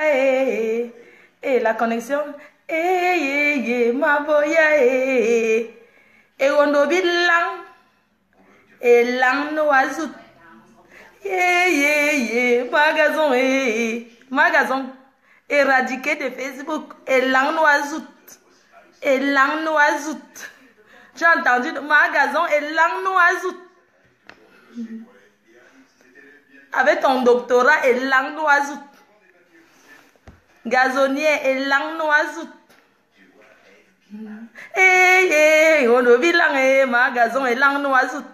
Et la connexion. Ma boya. Et on oublie lang. Et lang noisout. Magasin. Magasin. Éradiqué de Facebook. Et lang noisout. Et lang noisout. J'ai entendu magasin et lang noisout. Avec ton doctorat et lang noisout. Gazonnier et lang noisout. On a vu lang magasin et lang noisout.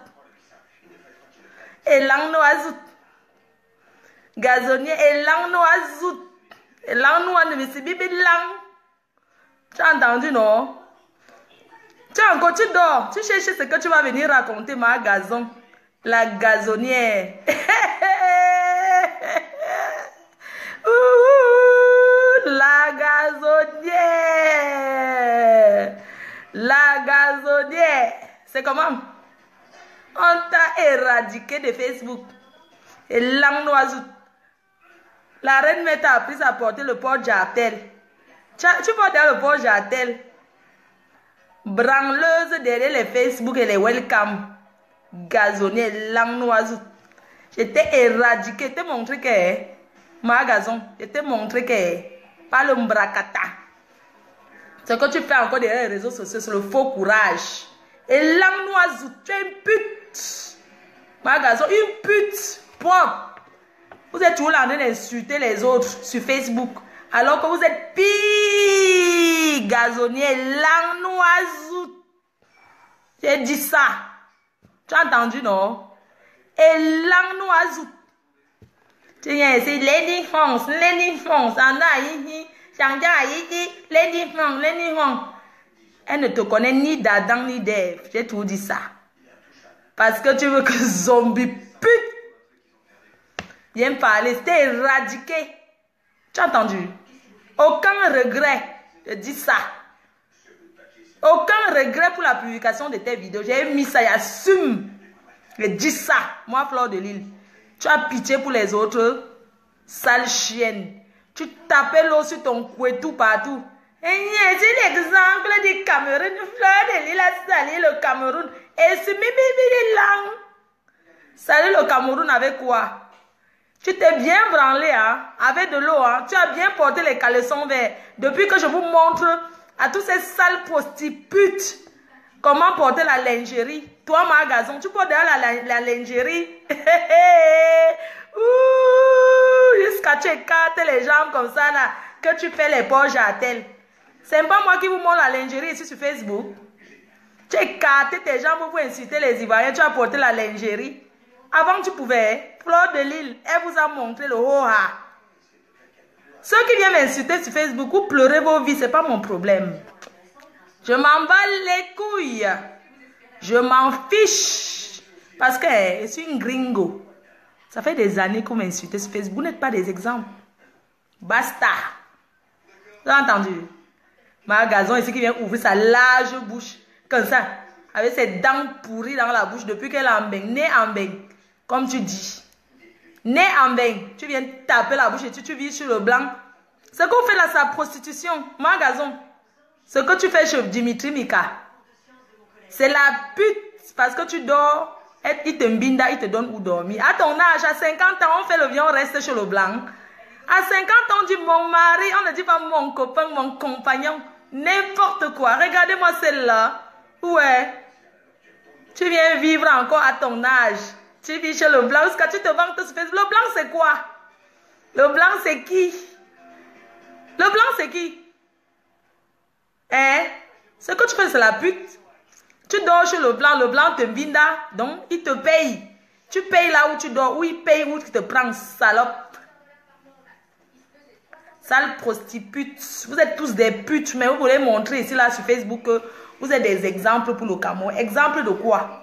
Et lang noisout. Gazonnier et lang noisout. Et lang noisout, mais c'est bibi lang. Tu as entendu, non? Tu as encore, tu dors. Tu cherches ce que tu vas venir raconter, ma gazon. La gazonnière. La gazonnière. La gazonnière. C'est comment? On t'a éradiqué de Facebook. Et lang noisout. La reine mère t'a appris à porter le porte-jartel. Tu portes le porte-jartel. Branleuse derrière les Facebook et les welcome. Gazonnier, lang noisout. Je t'ai éradiqué, je t'ai montré que ma gazon, je t'ai montré que pas le mbrakata. Ce que tu fais encore derrière les réseaux sociaux, c'est le faux courage. Et lang noisout, tu es une pute. Ma gazon, une pute propre. Vous êtes toujours en train d'insulter les autres sur Facebook. Alors que vous êtes pire gazonnier, lang noisout. J'ai dit ça. Tu as entendu, non? Et lang noisout. Tu viens ici, Lady France, Anna, Lady France. Elle ne te connaît ni d'Adam ni d'Ève. J'ai tout dit ça. Parce que tu veux que zombie pute vienne parler. C'était éradiqué. Tu as entendu? Aucun regret. Je dis ça. Aucun regret pour la publication de tes vidéos. J'ai mis ça, j'assume. Je dis ça. Moi, Fleur de Lille. Tu as pitié pour les autres. Sale chienne. Tu tapais l'eau sur ton couetou partout. Et c'est l'exemple du Cameroun. Fleur de Lille a sali le Cameroun. Et c'est bibi lang. Salut le Cameroun avec quoi? Tu t'es bien branlé, hein, avec de l'eau, hein. Tu as bien porté les caleçons verts. Depuis que je vous montre à tous ces sales prostitutes comment porter la lingerie. Toi, ma gazon, tu portes derrière la lingerie. Jusqu'à tu écartes les jambes comme ça, là, que tu fais les poches à tel. C'est pas moi qui vous montre la lingerie ici sur Facebook. Tu écartes tes jambes pour insulter les Ivoiriens. Tu as porté la lingerie. Avant, tu pouvais. Fleur de Lille, elle vous a montré le haut-ha. Ceux qui viennent m'insulter sur Facebook ou pleurer vos vies, ce n'est pas mon problème. Je m'en bats les couilles. Je m'en fiche. Parce que je suis une gringo. Ça fait des années qu'on m'insulte sur Facebook. Vous n'êtes pas des exemples. Basta. Vous avez entendu? Ma gazon ici qui vient ouvrir sa large bouche. Comme ça. Avec ses dents pourries dans la bouche depuis qu'elle est en bain. Nez en bain. Comme tu dis. Nez en bain. Tu viens taper la bouche et tu vis sur le blanc. Ce qu'on fait là, c'est la prostitution. Ma gazon. Ce que tu fais chez Dimitri Mika. C'est la pute. Parce que tu dors. Il te mbinda, il te donne où dormir. À ton âge, à 50 ans, on fait le vieux, on reste chez le blanc. À 50 ans, on dit mon mari, on ne dit pas mon copain, mon compagnon. N'importe quoi. Regardez-moi celle-là. Ouais. Tu viens vivre encore à ton âge. Tu vis chez le blanc. Jusqu'à tu te vantes sur Facebook. Le blanc, c'est quoi? Le blanc, c'est qui? Le blanc, c'est qui? Hein? Ce que tu fais, c'est la pute. Tu dors chez le blanc te binda, donc il te paye. Tu payes là où tu dors, où il paye, où tu te prends, salope. Sale prostitute. Vous êtes tous des putes, mais vous voulez montrer ici là sur Facebook que vous êtes des exemples pour le Cameroun. Exemple de quoi?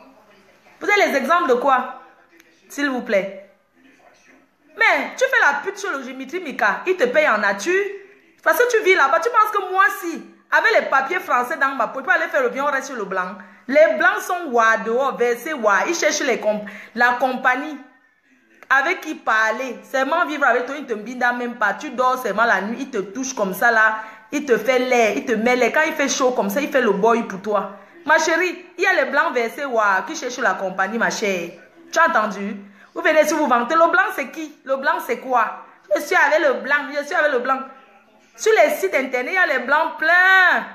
Vous êtes les exemples de quoi? S'il vous plaît. Mais tu fais la pute sur le Dimitri Mika, il te paye en nature. Parce que tu vis là-bas, tu penses que moi si, avec les papiers français dans ma peau, je peux aller faire le bien, on reste sur le blanc. Les blancs sont wa dehors, versés wa. Ils cherchent la compagnie. avec qui parler. Seulement vivre avec toi, il te binda même pas. Tu dors seulement la nuit, il te touche comme ça là. Il te fait l'air, il te met l'air. Quand il fait chaud comme ça, il fait le boy pour toi. Ma chérie, il y a les blancs versés qui cherchent la compagnie, ma chère. Tu as entendu? Vous venez si vous vantez. Le blanc, c'est qui? Le blanc, c'est quoi? Je suis avec le blanc, je suis avec le blanc. Sur les sites internet, il y a les blancs pleins.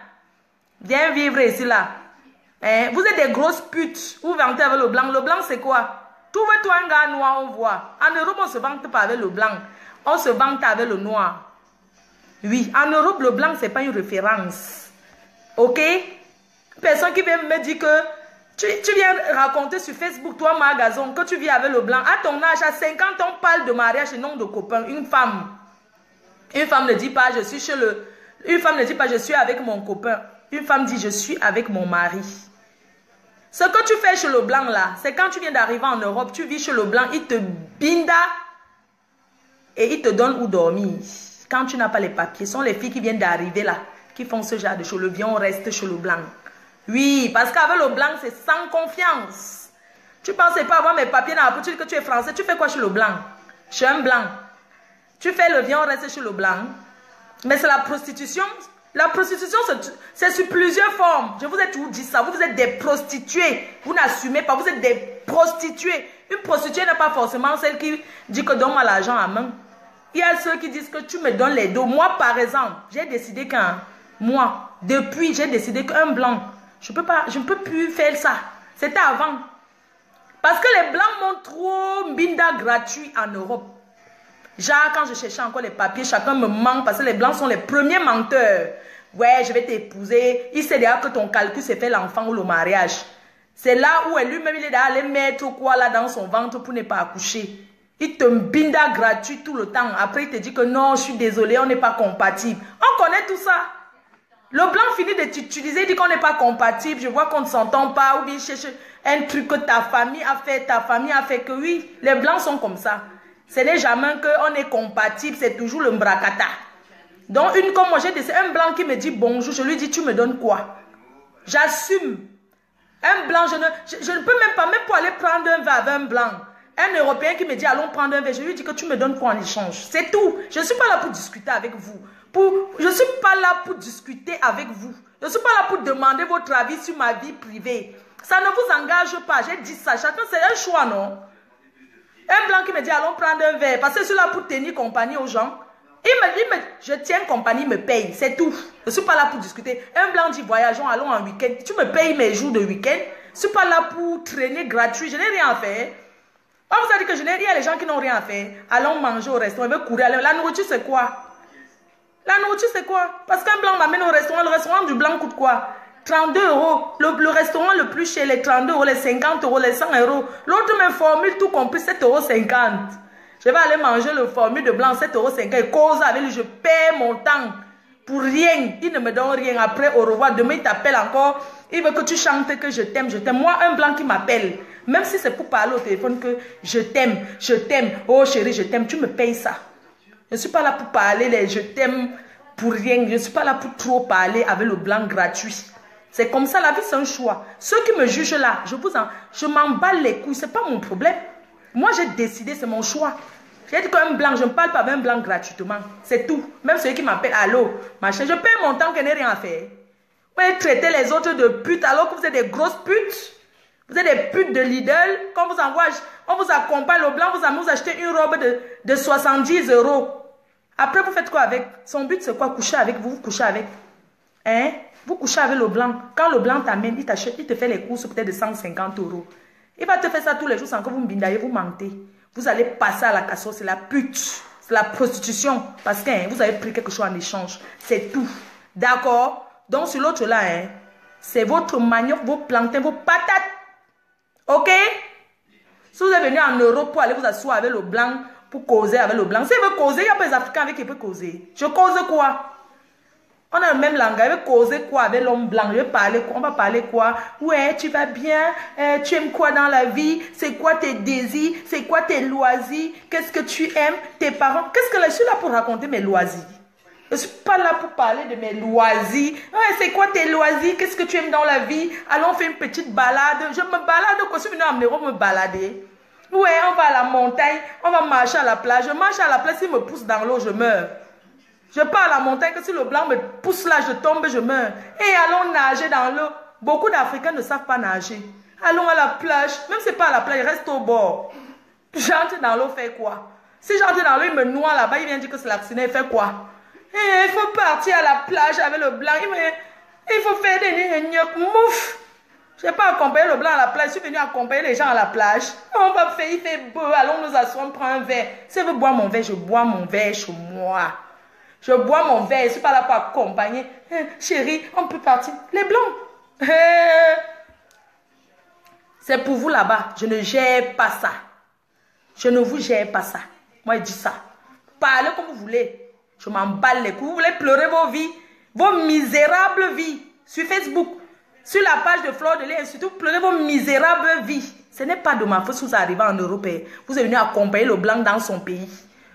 Viens vivre ici, là. Hein? Vous êtes des grosses putes. Vous vantez avec le blanc. Le blanc, c'est quoi? Trouve-toi un gars noir, on voit. En Europe, on ne se vante pas avec le blanc. On se vante avec le noir. Oui, en Europe, le blanc, ce n'est pas une référence. Ok? Personne qui vient me dire que tu viens raconter sur Facebook, toi, Magazon, que tu vis avec le blanc. À ton âge, à 50 ans, on parle de mariage et non de copain. Une femme ne dit pas, je suis chez le... Une femme ne dit pas, je suis avec mon copain. Une femme dit, je suis avec mon mari. Ce que tu fais chez le blanc, là, c'est quand tu viens d'arriver en Europe, tu vis chez le blanc, il te binda et il te donne où dormir. Quand tu n'as pas les papiers, ce sont les filles qui viennent d'arriver là, qui font ce genre de choses. Le viens, on reste chez le blanc. Oui, parce qu'avec le blanc, c'est sans confiance. Tu pensais pas avoir mes papiers dans la boutique que tu es français. Tu fais quoi chez le blanc? Chez un blanc. Tu fais le viens, on reste chez le blanc. Mais c'est la prostitution. La prostitution, c'est sur plusieurs formes. Je vous ai toujours dit ça. Vous êtes des prostituées. Vous n'assumez pas. Vous êtes des prostituées. Une prostituée n'est pas forcément celle qui dit que donne-moi l'argent à main. Il y a ceux qui disent que tu me donnes les dos. Moi, par exemple, j'ai décidé depuis, j'ai décidé qu'un blanc, je ne peux plus faire ça. C'était avant. Parce que les blancs m'ont trop binda gratuit en Europe. Genre, quand je cherchais encore les papiers, chacun me ment parce que les blancs sont les premiers menteurs. Ouais, je vais t'épouser. Il sait déjà que ton calcul, c'est fait l'enfant ou le mariage. C'est là où lui-même, il est allé mettre quoi là dans son ventre pour ne pas accoucher. Il te binda gratuit tout le temps. Après, il te dit que non, je suis désolé, on n'est pas compatible. On connaît tout ça. Le blanc finit de t'utiliser, il dit qu'on n'est pas compatible. Je vois qu'on ne s'entend pas. Ou bien cherche un truc que ta famille a fait que oui. Les blancs sont comme ça. Ce n'est jamais qu'on est compatible, c'est toujours le mbrakata. Donc, comme moi, j'ai décidé, un blanc qui me dit bonjour, je lui dis, tu me donnes quoi? J'assume. Un blanc, je ne peux même pour aller prendre un verre avec un blanc. Un Européen qui me dit, allons prendre un verre, je lui dis que tu me donnes quoi en échange? C'est tout. Je ne suis pas là pour discuter avec vous. Je ne suis pas là pour discuter avec vous. Je ne suis pas là pour demander votre avis sur ma vie privée. Ça ne vous engage pas. J'ai dit ça. Chacun, c'est un choix, non? Un blanc qui me dit, allons prendre un verre. Parce que je suis là pour tenir compagnie aux gens. Je tiens compagnie, il me paye. C'est tout. Je ne suis pas là pour discuter. Un blanc dit, voyageons, allons en week-end. Tu me payes mes jours de week-end. Je ne suis pas là pour traîner gratuit. Je n'ai rien à faire. On vous a dit que il y a les gens qui n'ont rien à faire. Allons manger au restaurant. Ils veulent courir. La nourriture, c'est quoi? La nourriture, c'est quoi? Parce qu'un blanc m'amène au restaurant. Le restaurant du blanc coûte quoi? 32 €. Le restaurant le plus cher, les 32 €, les 50 €, les 100 €. L'autre me formule tout compris 7,50 €. Je vais aller manger le formule de blanc 7,50 € et cause avec lui. Je perds mon temps pour rien. Il ne me donne rien. Après, au revoir. Demain, il t'appelle encore. Il veut que tu chantes que je t'aime, je t'aime. Moi, un blanc qui m'appelle, même si c'est pour parler au téléphone que je t'aime, oh chérie, je t'aime, tu me payes ça. Je ne suis pas là pour parler les je t'aime pour rien. Je ne suis pas là pour trop parler avec le blanc gratuit. C'est comme ça, la vie, c'est un choix. Ceux qui me jugent là, je m'en bats les couilles, ce n'est pas mon problème. Moi, j'ai décidé, c'est mon choix. J'ai dit qu'un blanc, je ne parle pas avec un blanc gratuitement. C'est tout. Même celui qui m'appelle, allô, machin, je paye mon temps, qu'elle n'ait rien à faire. Vous allez traiter les autres de putes alors que vous êtes des grosses putes. Vous êtes des putes de Lidl. Quand vous envoie, on vous accompagne, le blanc, vous achetez une robe de 70 €. Après, vous faites quoi avec? Son but, c'est quoi? Coucher avec vous, vous couchez avec. Hein? Vous couchez avec le blanc. Quand le blanc t'amène, il te fait les courses peut-être de 150 €. Il va te faire ça tous les jours sans que vous me bindaillez, vous mentez. Vous allez passer à la casserole, c'est la pute. C'est la prostitution. Parce que vous avez pris quelque chose en échange. C'est tout. D'accord? Donc sur l'autre là, c'est votre manioc, vos plantains, vos patates. Ok? Si vous êtes venu en Europe pour aller vous asseoir avec le blanc, pour causer avec le blanc. Si vous veut causer, il n'y a pas les Africains avec qui peuvent causer. Je cause quoi? On a le même langage. Je vais causer quoi avec l'homme blanc? Je vais parler quoi? On va parler quoi? Ouais, tu vas bien? Tu aimes quoi dans la vie? C'est quoi tes désirs? C'est quoi tes loisirs? Qu'est-ce que tu aimes? Tes parents? Qu'est-ce que je suis là pour raconter mes loisirs? Je ne suis pas là pour parler de mes loisirs. Ouais, c'est quoi tes loisirs? Qu'est-ce que tu aimes dans la vie? Allons faire une petite balade. Je me balade. Quand je suis venue en Europe me balader. Ouais, on va à la montagne, on va marcher à la plage. Je marche à la plage, s'il me pousse dans l'eau, je meurs. Je pars à la montagne, que si le blanc me pousse là, je tombe, je meurs. Et allons nager dans l'eau. Beaucoup d'Africains ne savent pas nager. Allons à la plage, même si ce n'est pas à la plage, reste au bord. J'entre dans l'eau, fait quoi? Si j'entre dans l'eau, il me noie là-bas, il vient dire que c'est l'accident, il fait quoi? Et il faut partir à la plage avec le blanc. Il faut faire des mouf. Je n'ai pas accompagné le blanc à la plage, je suis venu accompagner les gens à la plage. On va faire, il fait beau, allons nous asseoir, on prend un verre. Si je veux boire mon verre, je bois mon verre chez moi. Je bois mon verre, je ne suis pas là pour accompagner. Chérie, on peut partir. Les blancs. C'est pour vous là-bas, je ne gère pas ça. Je ne vous gère pas ça. Moi, je dis ça. Parlez comme vous voulez. Je m'en bats les couilles. Vous voulez pleurer vos vies, vos misérables vies sur Facebook. Sur la page de Fleur de Lys, surtout, pleurez vos misérables vies. Ce n'est pas de ma faute si vous arrivez en Europe. Vous êtes venu accompagner le blanc dans son pays.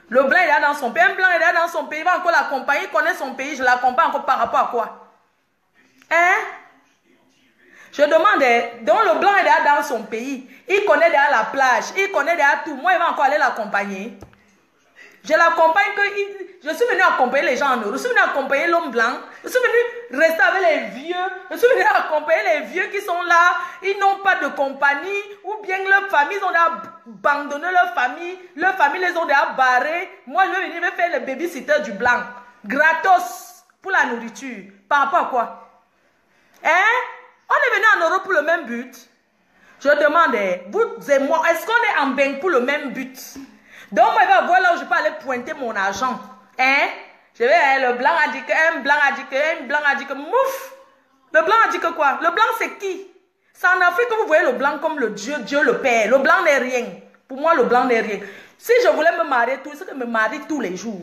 Le blanc est là dans son pays. Un blanc est là dans son pays. Il va encore l'accompagner. Il connaît son pays. Je l'accompagne encore par rapport à quoi? Hein? Je demande, donc le blanc est là dans son pays. Il connaît déjà la plage. Il connaît déjà tout. Moi, il va encore aller l'accompagner. Je l'accompagne que... Je suis venu accompagner les gens en Europe. Je suis venu accompagner l'homme blanc. Je suis venu rester avec les vieux. Je suis venu accompagner les vieux qui sont là. Ils n'ont pas de compagnie. Ou bien leur famille, ils ont abandonné leur famille. Leur famille les ont déjà barrés. Moi, je vais venir faire le babysitter du blanc. Gratos. Pour la nourriture. Par rapport à quoi? Hein? On est venu en Europe pour le même but. Je demande, vous et moi, est-ce qu'on est en bain pour le même but? Donc, moi, il va voir là où je peux aller pointer mon argent. Hein? Je vais, le blanc a dit que, un blanc a dit que, un blanc a dit que, mouf! Le blanc a dit que quoi? Le blanc, c'est qui? C'est en Afrique que vous voyez le blanc comme le Dieu, Dieu le Père. Le blanc n'est rien. Pour moi, le blanc n'est rien. Si je voulais me marier tout, c'est que je me marie tous les jours.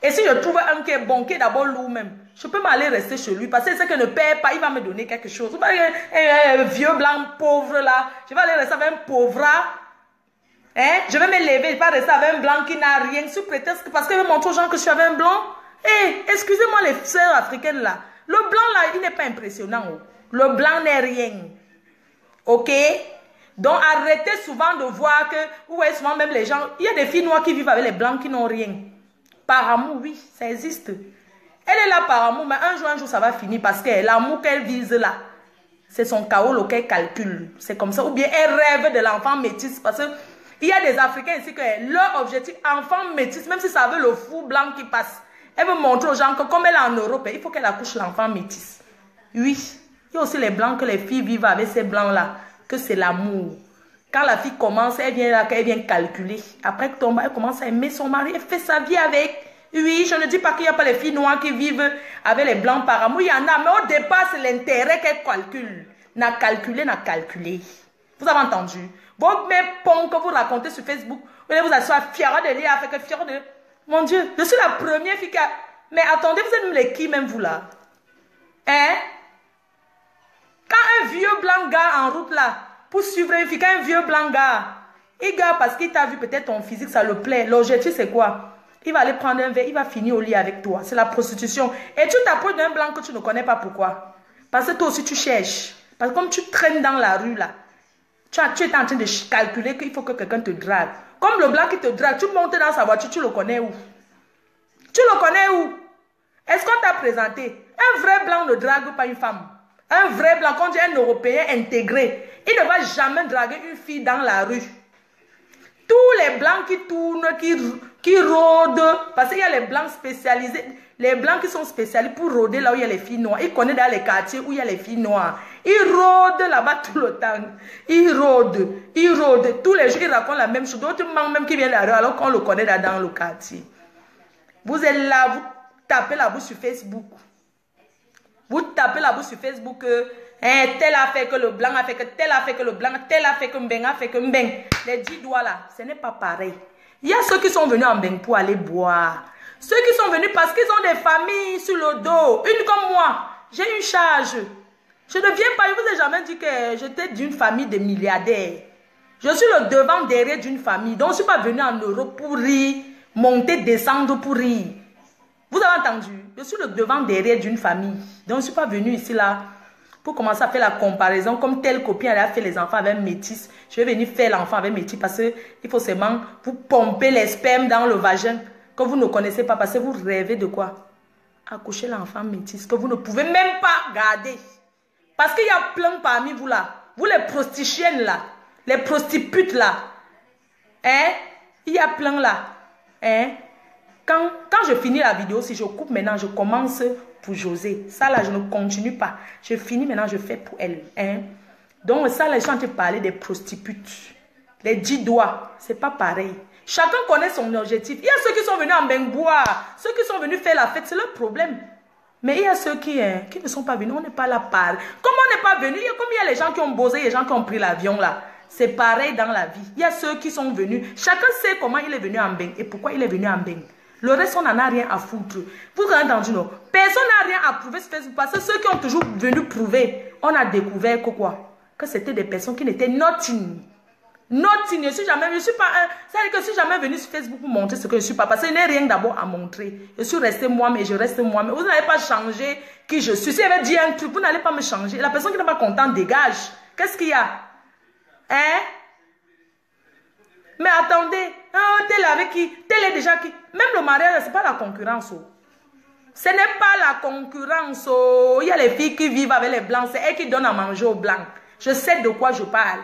Et si je trouve un qui est bon, qui est d'abord lourd même, je peux m'aller rester chez lui. Parce que c'est que ne paie pas, il va me donner quelque chose. Vous voyez, un vieux blanc pauvre là, je vais aller rester avec un pauvre. Hein? Je vais me lever, je vais pas rester avec un blanc qui n'a rien sous prétexte parce qu'il veut montrer aux gens que je suis avec un blanc. Eh, excusez-moi les sœurs africaines là. Le blanc là, il n'est pas impressionnant. Oh. Le blanc n'est rien. Ok? Donc arrêtez souvent de voir que, vous voyez souvent même les gens, il y a des filles noires qui vivent avec les blancs qui n'ont rien. Par amour, oui, ça existe. Elle est là par amour, mais un jour ça va finir parce que l'amour qu'elle vise là, c'est son chaos qu'elle calcule. C'est comme ça. Ou bien elle rêve de l'enfant métis parce que il y a des Africains ici que leur objectif, enfant métis, même si ça veut le fou blanc qui passe, elle veut montrer aux gens que comme elle est en Europe, il faut qu'elle accouche l'enfant métis. Oui, il y a aussi les blancs que les filles vivent avec ces blancs-là, que c'est l'amour. Quand la fille commence, elle vient là, elle vient calculer. Après que tombe, elle commence à aimer son mari, elle fait sa vie avec. Oui, je ne dis pas qu'il n'y a pas les filles noires qui vivent avec les blancs par amour, il y en a, mais au départ, c'est l'intérêt qu'elle calcule. N'a calculé, n'a calculé. Vous avez entendu? Vos mes ponts que vous racontez sur Facebook, vous allez vous asseoir fière de lire avec fière de... Mon Dieu, je suis la première fille qui a... Mais attendez, vous êtes les qui même vous là? Hein? Quand un vieux blanc gars en route là, pour suivre une fille, quand un vieux blanc gars, il gars parce qu'il t'a vu peut-être ton physique, ça le plaît. L'objectif c'est quoi? Il va aller prendre un verre, il va finir au lit avec toi. C'est la prostitution. Et tu t'approches d'un blanc que tu ne connais pas pourquoi? Parce que toi aussi tu cherches. Parce que comme tu traînes dans la rue là, tu es en train de calculer qu'il faut que quelqu'un te drague. Comme le blanc qui te drague, tu montes dans sa voiture, tu le connais où? Tu le connais où? Est-ce qu'on t'a présenté? Un vrai blanc ne drague pas une femme. Un vrai blanc, quand tu es un Européen intégré, il ne va jamais draguer une fille dans la rue. Tous les blancs qui tournent, qui rôdent, parce qu'il y a les blancs spécialisés, les blancs qui sont spécialisés pour rôder là où il y a les filles noires. Ils connaissent dans les quartiers où il y a les filles noires. Ils rôdent là-bas tout le temps. Ils rôdent. Tous les jours, ils racontent la même chose. D'autres même qui viennent de la rue alors qu'on le connaît là dans le quartier. Vous êtes là, vous tapez la bouche sur Facebook. Vous tapez la bouche sur Facebook. Tel a fait que le blanc a fait que tel a fait que le blanc, tel a fait que mbeng a fait que mbeng. Les 10 doigts là, ce n'est pas pareil. Il y a ceux qui sont venus en mbeng pour aller boire. Ceux qui sont venus parce qu'ils ont des familles sur le dos. Une comme moi, j'ai une charge. Je ne viens pas, je ne vous ai jamais dit que j'étais d'une famille de milliardaires. Je suis le devant derrière d'une famille. Donc je ne suis pas venu en Europe pour rire, monter, descendre pour rire. Vous avez entendu? Je suis le devant derrière d'une famille. Donc je ne suis pas venu ici là pour commencer à faire la comparaison, comme telle copine elle a fait les enfants avec métis, je vais venir faire l'enfant avec métis parce qu'il faut seulement vous pomper les spermes dans le vagin que vous ne connaissez pas parce que vous rêvez de quoi? Accoucher l'enfant métis que vous ne pouvez même pas garder. Parce qu'il y a plein parmi vous là, vous les prostituées là, les prostituées là, hein? Il y a plein là, hein? Quand je finis la vidéo, si je coupe maintenant, je commence pour José. Ça là, je ne continue pas. Je finis maintenant, je fais pour elle. Hein? Donc ça là, je suis en train de parler des prostituées. Les 10 doigts, c'est pas pareil. Chacun connaît son objectif. Il y a ceux qui sont venus en Bengbois, ceux qui sont venus faire la fête, c'est leur problème. Mais il y a ceux qui ne sont pas venus, on n'est pas là par. Comme on n'est pas venu, comme il y a les gens qui ont bossé, les gens qui ont pris l'avion là. C'est pareil dans la vie. Il y a ceux qui sont venus. Chacun sait comment il est venu en Beng et pourquoi il est venu en Beng. Le reste, on n'en a rien à foutre. Vous avez entendu, non? Personne n'a rien à prouver sur Facebook parce que ceux qui ont toujours venu prouver, on a découvert que quoi? Que c'était des personnes qui n'étaient nothing. Nothing. Je suis pas un. C'est-à-dire que je suis jamais venu sur Facebook pour montrer ce que je suis pas. Parce que je n'ai rien d'abord à montrer. Je suis resté moi-même et je reste moi-même. Vous n'allez pas changer qui je suis. Si elle veut dire un truc, vous n'allez pas me changer. La personne qui n'est pas contente dégage. Qu'est-ce qu'il y a? Hein? Mais attendez, oh, tel avec qui? Tel est déjà qui? Même le mariage, ce n'est pas la concurrence. Oh. Ce n'est pas la concurrence. Oh. Il y a les filles qui vivent avec les blancs. C'est elles qui donnent à manger aux blancs. Je sais de quoi je parle.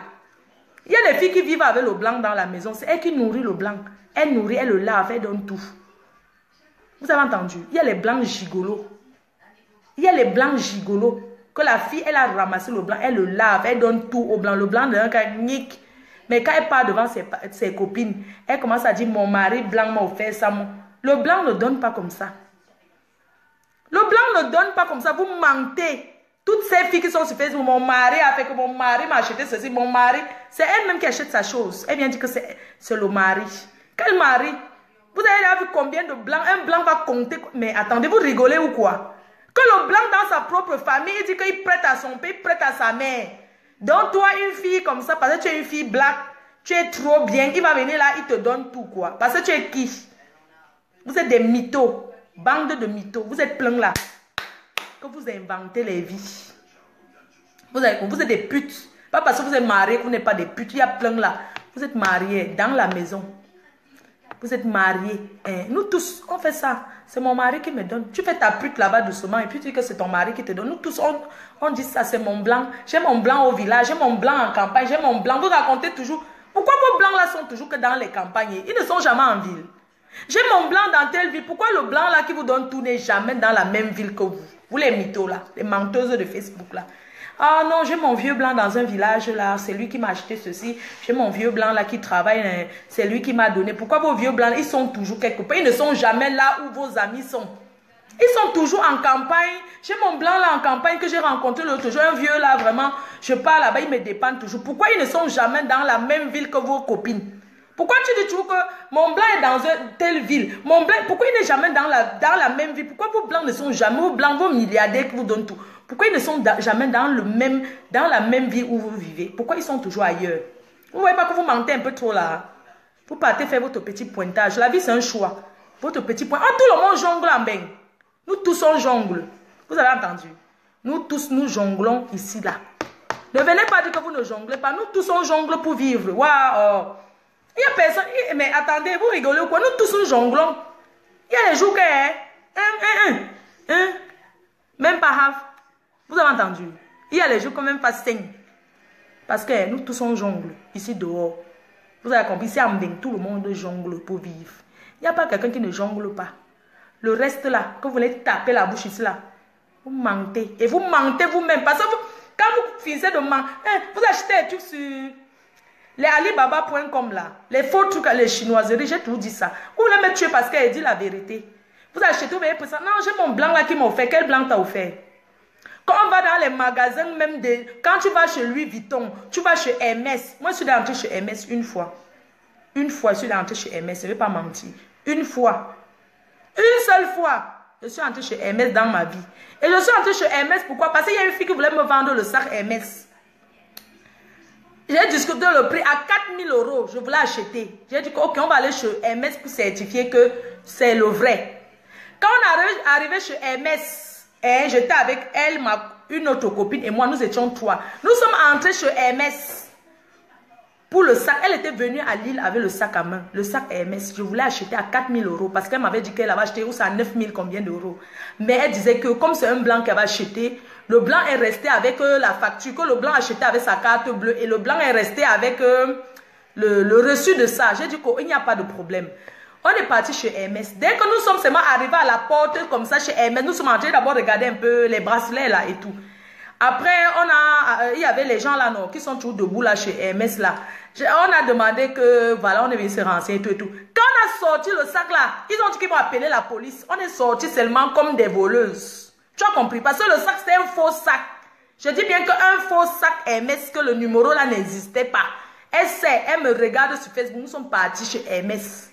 Il y a les filles qui vivent avec le blanc dans la maison. C'est elles qui nourrissent le blanc. Elles nourrissent, elles le lavent, elles donnent tout. Vous avez entendu? Il y a les blancs gigolos. Il y a les blancs gigolos. Que la fille, elle a ramassé le blanc, elle le lave, elle donne tout au blanc. Le blanc de un cas nique. Mais quand elle part devant ses copines, elle commence à dire, mon mari blanc m'a offert ça. Le blanc ne donne pas comme ça. Le blanc ne donne pas comme ça. Vous mentez. Toutes ces filles qui sont sur Facebook, mon mari a fait que mon mari m'a acheté ceci, mon mari. C'est elle-même qui achète sa chose. Elle vient dire que c'est le mari. Quel mari? Vous avez vu combien de blancs? Un blanc va compter. Mais attendez, vous rigolez ou quoi? Que le blanc dans sa propre famille, il dit qu'il prête à son père, il prête à sa mère. Donc toi, une fille comme ça, parce que tu es une fille black, tu es trop bien, il va venir là, il te donne tout quoi. Parce que tu es qui? Vous êtes des mythos, bande de mythos. Vous êtes plein là. Que vous inventez les vies. Vous êtes des putes. Pas parce que vous êtes mariés que vous n'êtes pas des putes. Il y a plein là. Vous êtes mariés dans la maison. Vous êtes mariés. Hein? Nous tous, on fait ça. C'est mon mari qui me donne. Tu fais ta pute là-bas doucement et puis tu dis que c'est ton mari qui te donne. Nous tous, on dit ça, c'est mon blanc. J'ai mon blanc au village, j'ai mon blanc en campagne, j'ai mon blanc. Vous racontez toujours. Pourquoi vos blancs là sont toujours que dans les campagnes? Ils ne sont jamais en ville. J'ai mon blanc dans telle ville. Pourquoi le blanc là qui vous donne tout n'est jamais dans la même ville que vous? Vous les mythos là, les menteuses de Facebook là. Ah non, j'ai mon vieux blanc dans un village là, c'est lui qui m'a acheté ceci. J'ai mon vieux blanc là qui travaille, c'est lui qui m'a donné. Pourquoi vos vieux blancs, ils sont toujours quelque part? Ils ne sont jamais là où vos amis sont. Ils sont toujours en campagne. J'ai mon blanc là en campagne que j'ai rencontré l'autre jour. Un vieux là, vraiment, je pars là-bas, il me dépend toujours. Pourquoi ils ne sont jamais dans la même ville que vos copines? Pourquoi tu dis toujours que mon blanc est dans une telle ville? Mon blanc, pourquoi il n'est jamais dans la même ville? Pourquoi vos blancs ne sont jamais, vos blancs, vos milliardaires qui vous donnent tout? Pourquoi ils ne sont jamais dans la même ville où vous vivez? Pourquoi ils sont toujours ailleurs? Vous ne voyez pas que vous mentez un peu trop là? Vous partez faire votre petit pointage. La vie, c'est un choix. Votre petit point. Ah, tout le monde jongle en bain. Nous tous, on jongle. Vous avez entendu? Nous tous, nous jonglons ici, là. Ne venez pas dire que vous ne jonglez pas. Nous tous, on jongle pour vivre. Waouh! Il y a personne. Mais attendez, vous rigolez ou quoi? Nous tous, nous jonglons. Il y a les jours que... Même pas half. Vous avez entendu? Il y a les jours quand même pas 5. Parce que nous tous on jongle ici dehors. Vous avez compris? C'est en bain. Tout le monde jongle pour vivre. Il n'y a pas quelqu'un qui ne jongle pas. Le reste là, que vous voulez taper la bouche ici là, vous mentez. Et vous mentez vous-même. Parce que quand vous finissez de mentir, vous achetez des trucs sur les alibaba.com là, les faux trucs, les chinoiseries, j'ai tout dit ça. Vous voulez me tuer parce qu'elle dit la vérité. Vous achetez, vous voyez pour ça. Non, j'ai mon blanc là qui m'a offert. Quel blanc t'a offert? Quand on va dans les magasins, même quand tu vas chez Louis Vuitton, tu vas chez Hermès. Moi, je suis rentrée chez Hermès une fois. Une fois, je suis rentrée chez Hermès. Je ne vais pas mentir. Une fois. Une seule fois. Je suis rentrée chez Hermès dans ma vie. Et je suis rentrée chez Hermès. Pourquoi? Parce qu'il y a une fille qui voulait me vendre le sac Hermès. J'ai discuté le prix à 4 000 €. Je voulais acheter. J'ai dit que, ok, on va aller chez Hermès pour certifier que c'est le vrai. Quand on est arrivé chez Hermès, j'étais avec elle, une autre copine et moi, nous étions 3. Nous sommes entrés chez Hermès pour le sac. Elle était venue à Lille avec le sac à main. Le sac Hermès, je voulais acheter à 4 000 € parce qu'elle m'avait dit qu'elle avait acheté ou ça à 9 000 combien d'euros. Mais elle disait que comme c'est un blanc qu'elle avait acheté, le blanc est resté avec la facture, que le blanc acheté avec sa carte bleue et le blanc est resté avec le reçu de ça. J'ai dit qu'il n'y a pas de problème. On est parti chez Hermès. Dès que nous sommes seulement arrivés à la porte comme ça chez Hermès, nous sommes entrés d'abord regarder un peu les bracelets là et tout. Après, il y avait les gens là non, qui sont toujours debout là chez Hermès là. On a demandé que, voilà, on est venu se renseigner et tout et tout. Quand on a sorti le sac là, ils ont dit qu'ils vont appeler la police. On est sorti seulement comme des voleuses. Tu as compris? Parce que le sac, c'était un faux sac. Je dis bien qu'un faux sac Hermès, que le numéro là n'existait pas. Elle sait, elle me regarde sur Facebook, nous sommes partis chez Hermès.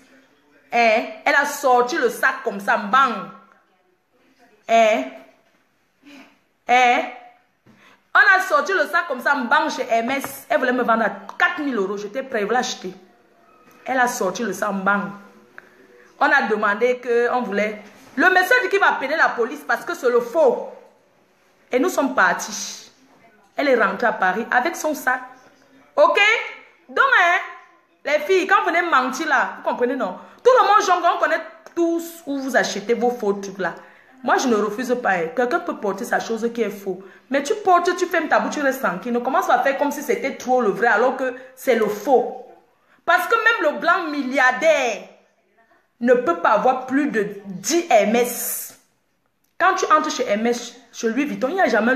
Elle a sorti le sac comme ça, bang. On a sorti le sac comme ça, bang, chez Hermès. Elle voulait me vendre à 4 000 €. J'étais prêt, je voulais acheter. Elle a sorti le sac, bang. On a demandé qu'on voulait... Le monsieur dit qu'il va appeler la police parce que c'est le faux. Et nous sommes partis. Elle est rentrée à Paris avec son sac. Ok? Donc, les filles, quand vous venez mentir là, vous comprenez, non? Tout le monde jongle, on connaît tous où vous achetez vos faux trucs là. Moi, je ne refuse pas. Quelqu'un peut porter sa chose qui est faux. Mais tu portes, tu fermes ta bouche, tu restes tranquille. Ne commence pas à faire comme si c'était trop le vrai alors que c'est le faux. Parce que même le blanc milliardaire ne peut pas avoir plus de 10 Hermès. Quand tu entres chez Hermès, chez Louis Vuitton, il n'y a jamais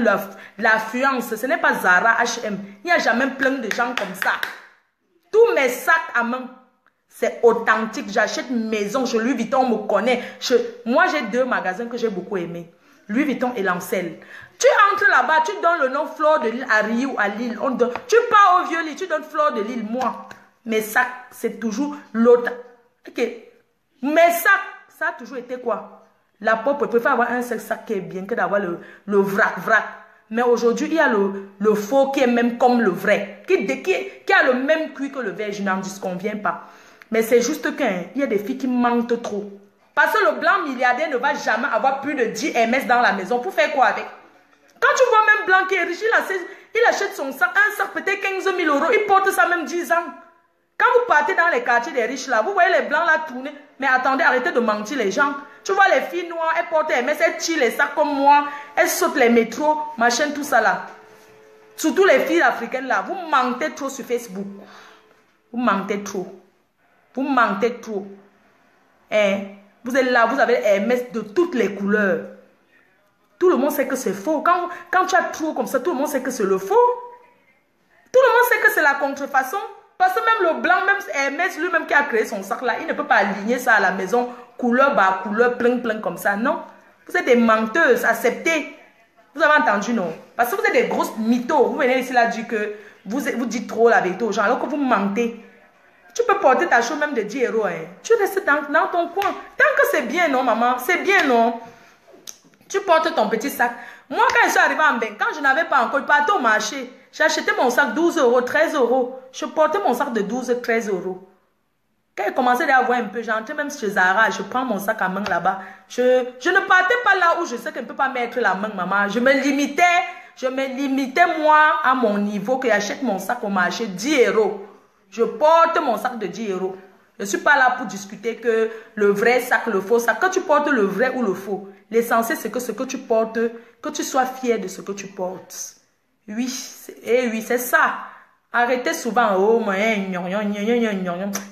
l'affluence. Ce n'est pas Zara, H&M. Il n'y a jamais plein de gens comme ça. Tous mes sacs à main, c'est authentique. J'achète maison chez Louis Vuitton, on me connaît. Moi, j'ai 2 magasins que j'ai beaucoup aimés. Louis Vuitton et Lancel. Tu entres là-bas, tu donnes le nom Fleur de Lille à Rio ou à Lille. Tu pars au Vieux-Lille, tu donnes Fleur de Lille. Moi, mes sacs, c'est toujours l'autre. Ok. Mes sacs, ça a toujours été quoi? La pauvre préfère avoir un seul sac qui est bien que d'avoir le vrac. Mais aujourd'hui, il y a le faux qui est même comme le vrai. Qui a le même cuir que le vrai. Je n'en disconviens pas. Mais c'est juste qu'il y a des filles qui mentent trop. Parce que le blanc milliardaire ne va jamais avoir plus de 10 Hermès dans la maison. Pour faire quoi avec? Quand tu vois même blanc qui est riche, il achète son sac, un sac peut-être 15 000 €. Il porte ça même 10 ans. Quand vous partez dans les quartiers des riches là, vous voyez les blancs là tourner. Mais attendez, arrêtez de mentir les gens. Tu vois les filles noires, elles portent Hermès, elles tirent les sacs comme moi. Elles sautent les métros, machin, tout ça là. Surtout les filles africaines là. Vous mentez trop sur Facebook. Vous mentez trop. Vous mentez trop. Vous êtes là, vous avez Hermès de toutes les couleurs. Tout le monde sait que c'est faux. Quand tu as trop comme ça, tout le monde sait que c'est le faux. Tout le monde sait que c'est la contrefaçon. Parce que même le blanc, même Hermès lui-même qui a créé son sac là, il ne peut pas aligner ça à la maison, couleur bas, couleur plein comme ça. Non. Vous êtes des menteuses, acceptez. Vous avez entendu, non? Parce que vous êtes des grosses mythos. Vous venez ici là dire que vous dites trop la vérité aux gens alors que vous mentez. Tu peux porter ta chose même de 10 €. Tu restes dans ton coin. Tant que c'est bien, non, maman? C'est bien, non? Tu portes ton petit sac. Moi, quand je suis arrivée en bain, quand je n'avais pas encore, je partais au marché. J'ai acheté mon sac 12 €, 13 €. Je portais mon sac de 12, 13 €. Quand il commençait à avoir un peu, j'entrais même chez Zara, je prends mon sac à main là-bas. Je ne partais pas là où je sais qu'elle ne peut pas mettre la main, maman. Je me limitais moi à mon niveau, que j'achète mon sac au marché 10 €. Je porte mon sac de 10 €. Je ne suis pas là pour discuter que le vrai sac, le faux sac. Quand tu portes le vrai ou le faux, l'essentiel c'est que ce que tu portes, que tu sois fier de ce que tu portes. Oui, c'est ça. Arrêtez souvent,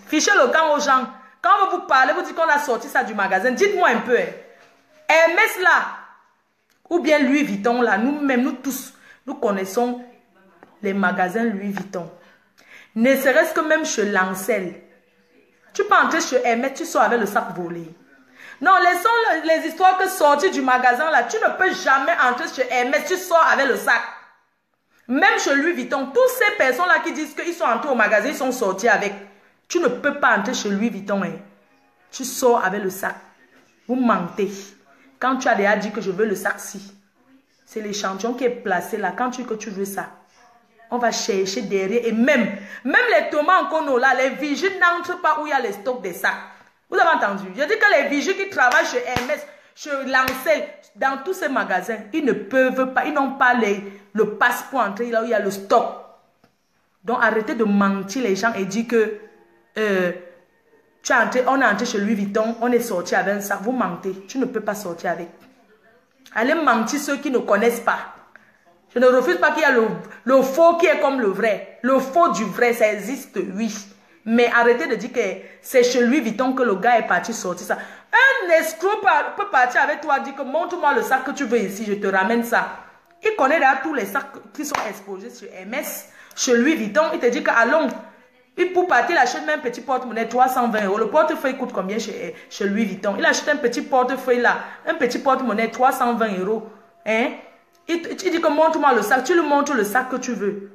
fichez le camp aux gens. Quand vous parlez, vous dites qu'on a sorti ça du magasin. Dites-moi un peu. Hermès là, ou bien Louis Vuitton là, nous-mêmes, nous tous, nous connaissons les magasins Louis Vuitton. Ne serait-ce que même chez Lancel. Tu peux entrer chez Hermès, tu sors avec le sac volé. Non, laissons les histoires que sortir du magasin là. Tu ne peux jamais entrer chez Hermès, tu sors avec le sac. Même chez Louis Vuitton, toutes ces personnes-là qui disent qu'ils sont entrés au magasin, ils sont sortis avec. Tu ne peux pas entrer chez Louis Vuitton. Tu sors avec le sac. Vous mentez. Quand tu as déjà dit que je veux le sac-ci, c'est l'échantillon qui est placé là. Quand tu dis que tu veux ça, on va chercher derrière. Et même les tomates en cono là, les vigiles n'entrent pas où il y a les stocks des sacs. Vous avez entendu? Je dis que les vigiles qui travaillent chez Hermès, chez Lancel, dans tous ces magasins, ils ne peuvent pas, ils n'ont pas le passe pour entrer là où il y a le stock. Donc arrêtez de mentir les gens et dire que on est entré chez Louis Vuitton, on est sorti avec un sac. Vous mentez, tu ne peux pas sortir avec. Allez mentir ceux qui ne connaissent pas. Je ne refuse pas qu'il y a le faux qui est comme le vrai. Le faux du vrai, ça existe, oui. Mais arrêtez de dire que c'est chez Louis Vuitton que le gars est parti sortir ça. Un escroc peut partir avec toi, dire que montre-moi le sac que tu veux ici, je te ramène ça. Il connaît déjà tous les sacs qui sont exposés sur MS, chez Louis Vuitton. Il te dit que allons, pour partir, il achète même un petit porte-monnaie 320 €. Le portefeuille coûte combien chez Louis Vuitton? Il achète un petit portefeuille là, un petit porte-monnaie 320 €. Hein? Il dit que montre-moi le sac, tu lui montres le sac que tu veux.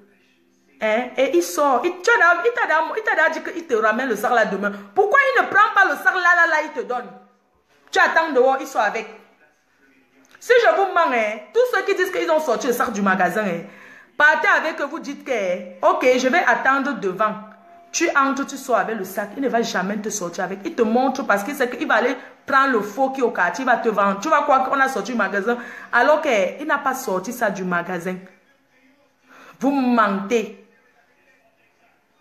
Hein? Et il sort. Il t'a dit qu'il te ramène le sac là demain. Pourquoi il ne prend pas le sac là, il te donne? Tu attends dehors, il sort avec. Si je vous mens, hein, tous ceux qui disent qu'ils ont sorti le sac du magasin, hein, partez avec eux, vous dites que, ok, je vais attendre devant. Tu entres, tu sors avec le sac. Il ne va jamais te sortir avec. Il te montre parce qu'il sait qu'il va aller prendre le faux qui est au quartier, il va te vendre. Tu vas croire qu'on a sorti du magasin alors qu'il n'a pas sorti ça du magasin. Vous mentez.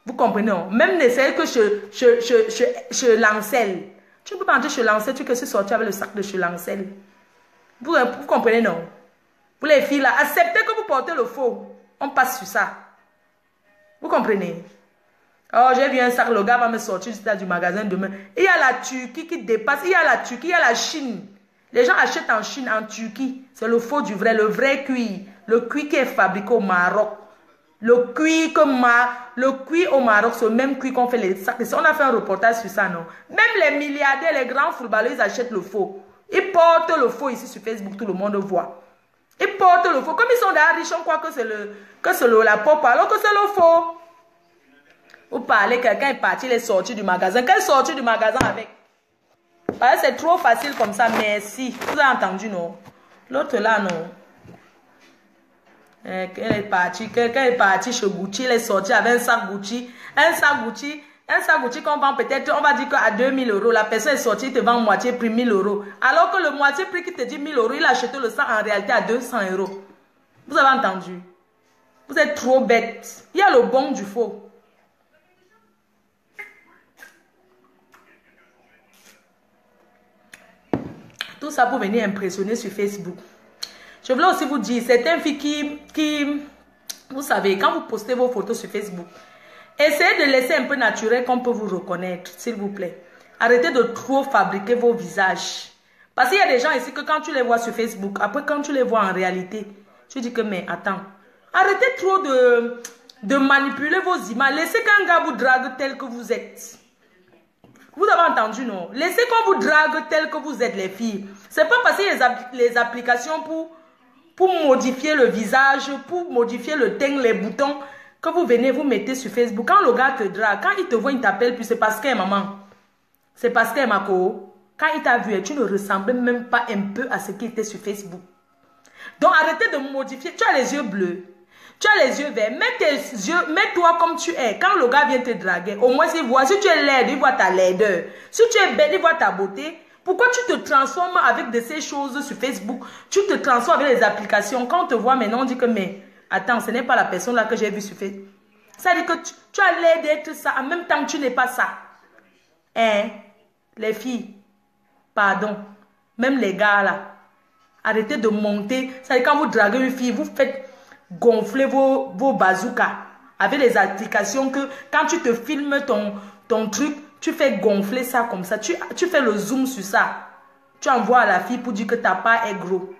Vous comprenez, non? Même n'essayez que chez Lancel. Tu ne peux pas entrer chez Lancel, tu que c'est sorti avec le sac de chez Lancel. Vous comprenez, non? Vous les filles là, acceptez que vous portez le faux. On passe sur ça. Vous comprenez? Oh, j'ai vu un sac, le gars va me sortir du magasin demain. Il y a la Turquie qui dépasse. Il y a la Turquie, il y a la Chine. Les gens achètent en Chine, en Turquie. C'est le faux du vrai, le vrai cuir. Le cuir qui est fabriqué au Maroc. Le cuir au Maroc, c'est le même cuir qu'on fait les sacs. On a fait un reportage sur ça, non? Même les milliardaires, les grands footballeurs, ils achètent le faux. Ils portent le faux ici sur Facebook, tout le monde voit. Ils portent le faux. Comme ils sont déjà riches, on croit que c'est la pop, alors que c'est le faux. Vous parlez, quelqu'un est parti, il est sorti du magasin. Quelle sortie du magasin avec? C'est trop facile comme ça, merci. Vous avez entendu, non? L'autre là, non? Quelqu'un est parti chez Gucci, il est sorti avec un sac Gucci. Un sac Gucci qu'on vend peut-être, on va dire qu'à 2000 €. La personne est sortie, il te vend moitié prix 1000 €. Alors que le moitié prix qui te dit 1000 €, il a acheté le sac en réalité à 200 €. Vous avez entendu? Vous êtes trop bête. Il y a le bon du faux. Tout ça pour venir impressionner sur Facebook. Je voulais aussi vous dire, certaines filles qui, vous savez, quand vous postez vos photos sur Facebook, essayez de laisser un peu naturel qu'on peut vous reconnaître, s'il vous plaît. Arrêtez de trop fabriquer vos visages. Parce qu'il y a des gens ici que quand tu les vois sur Facebook, après quand tu les vois en réalité, tu dis que mais attends, arrêtez trop de manipuler vos images. Laissez qu'un gars vous drague tel que vous êtes. Vous avez entendu, non? Laissez qu'on vous drague tel que vous êtes, les filles. C'est pas parce qu'il y a les applications pour modifier le visage, pour modifier le teint, les boutons, que vous venez, vous mettez sur Facebook. Quand le gars te drague, quand il te voit, il t'appelle, puis c'est parce qu'elle est maman. C'est parce qu'elle est ma co. Quand il t'a vu, tu ne ressemblais même pas un peu à ce qui était sur Facebook. Donc arrêtez de modifier. Tu as les yeux bleus. Tu as les yeux verts. Mets-toi comme tu es. Quand le gars vient te draguer, au moins il voit. Si tu es laide, il voit ta laideur. Si tu es belle, il voit ta beauté. Pourquoi tu te transformes avec de ces choses sur Facebook? Tu te transformes avec les applications. Quand on te voit maintenant, on dit que mais attends, ce n'est pas la personne là que j'ai vue sur Facebook. Ça dit que tu as l'air d'être ça. En même temps, tu n'es pas ça. Hein? Les filles, pardon. Même les gars là. Arrêtez de monter. Ça dit quand vous draguez une fille, vous faites gonfler vos bazookas avec les applications que quand tu te filmes ton truc, tu fais gonfler ça comme ça. Tu fais le zoom sur ça. Tu envoies à la fille pour dire que ta part est gros.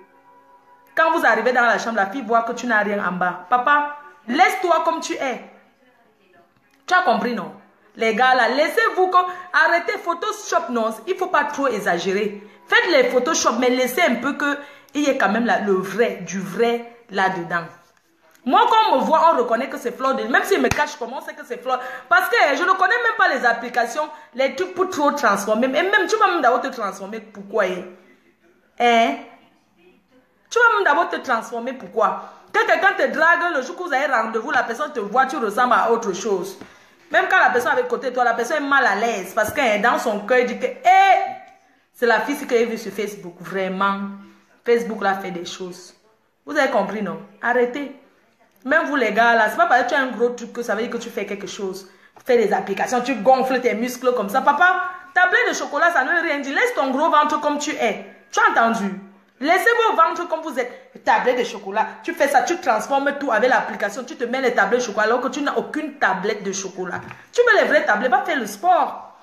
Quand vous arrivez dans la chambre, la fille voit que tu n'as rien en bas. Papa, laisse-toi comme tu es. Tu as compris, non? Les gars là, laissez-vous comme... Arrêtez Photoshop, non. Il ne faut pas trop exagérer. Faites les Photoshop, mais laissez un peu qu'il y ait quand même le vrai, du vrai là-dedans. Moi, quand on me voit, on reconnaît que c'est Fleur de Lys. Même s'il me cache comment c'est que c'est Fleur. Parce que je ne connais même pas les applications, les trucs pour trop transformer. Et même, tu vas même d'abord te transformer. Pourquoi? Hein? Tu vas même d'abord te transformer. Pourquoi? Quand quelqu'un te drague, le jour que vous avez rendez-vous, la personne te voit, tu ressembles à autre chose. Même quand la personne est avec côté de toi, la personne est mal à l'aise. Parce que dans son cœur, il dit que, C'est la fille que j'ai vue sur Facebook. Vraiment. Facebook là fait des choses. Vous avez compris, non? Arrêtez. Même vous les gars là, c'est pas parce que tu as un gros truc que ça veut dire que tu fais quelque chose. Tu fais des applications, tu gonfles tes muscles comme ça. Papa, tablette de chocolat, ça ne veut rien dire. Laisse ton gros ventre comme tu es. Tu as entendu? Laissez vos ventres comme vous êtes. Tablette de chocolat, tu fais ça, tu transformes tout avec l'application. Tu te mets les tablettes de chocolat alors que tu n'as aucune tablette de chocolat. Tu veux les vraies tablettes, va faire le sport.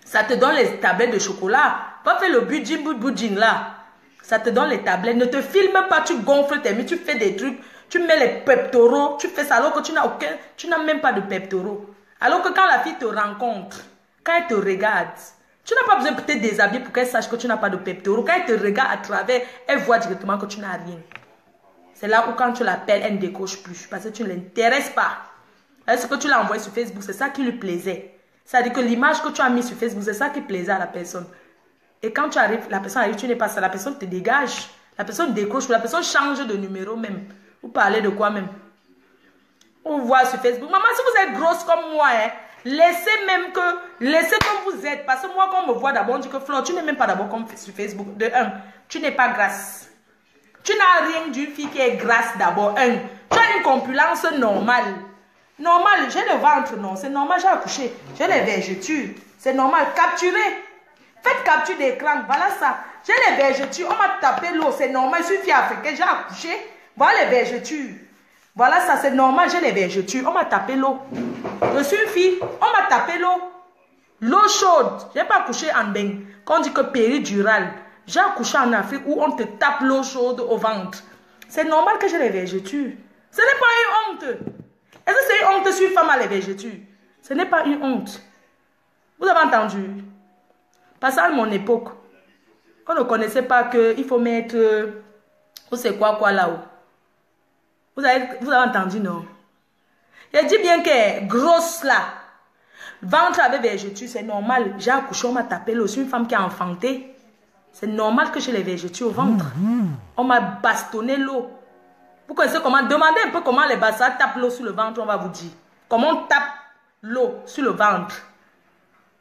Ça te donne les tablettes de chocolat. Va faire le budging là. Ça te donne les tablettes. Ne te filme pas, tu gonfles tes muscles, tu fais des trucs. Tu mets les pectoraux, tu fais ça alors que tu n'as même pas de pectoraux. Alors que quand la fille te rencontre, quand elle te regarde, tu n'as pas besoin de te déshabiller pour qu'elle sache que tu n'as pas de pectoraux. Quand elle te regarde à travers, elle voit directement que tu n'as rien. C'est là où quand tu l'appelles, elle ne décroche plus parce que tu ne l'intéresses pas. Ce que tu l'as envoyé sur Facebook, c'est ça qui lui plaisait. C'est-à-dire que l'image que tu as mise sur Facebook, c'est ça qui plaisait à la personne. Et quand tu arrives, la personne arrive, tu n'es pas ça, la personne te dégage. La personne décroche, la personne change de numéro même. Vous parlez de quoi même? On voit sur Facebook. Maman, si vous êtes grosse comme moi, hein, laissez comme vous êtes. Parce que moi, quand on me voit d'abord, on dit que Flore, tu n'es même pas d'abord comme sur Facebook. De un, tu n'es pas grasse. Tu n'as rien d'une fille qui est grasse d'abord. Un, tu as une corpulence normale. Normal, j'ai le ventre, non. C'est normal, j'ai accouché. J'ai les vergetures. C'est normal. Capturez. Faites capture d'écran. Voilà ça. J'ai les vergetures. On m'a tapé l'eau. C'est normal. Je suis fille africaine. J'ai accouché. Voilà les vergetures. Voilà ça, c'est normal, j'ai les vergetures. On m'a tapé l'eau. Je suis une fille, on m'a tapé l'eau. L'eau chaude. Je n'ai pas accouché en bain. Quand on dit que péridurale, j'ai accouché en Afrique où on te tape l'eau chaude au ventre. C'est normal que j'ai les vergetures. Ce n'est pas une honte. Est-ce que c'est une honte si une femme a les vergetures? Ce n'est pas une honte. Vous avez entendu? Parce qu'à mon époque, on ne connaissait pas qu'il faut mettre... Vous savez quoi là-haut? Vous avez entendu, non? Je dis bien que grosse là, ventre avec vergetures, c'est normal. J'ai accouché, on m'a tapé l'eau. Je suis une femme qui a enfanté. C'est normal que j'ai les vergetures au ventre. On m'a bastonné l'eau. Vous connaissez comment? Demandez un peu comment les bassins tapent l'eau sur le ventre, on va vous dire. Comment on tape l'eau sur le ventre.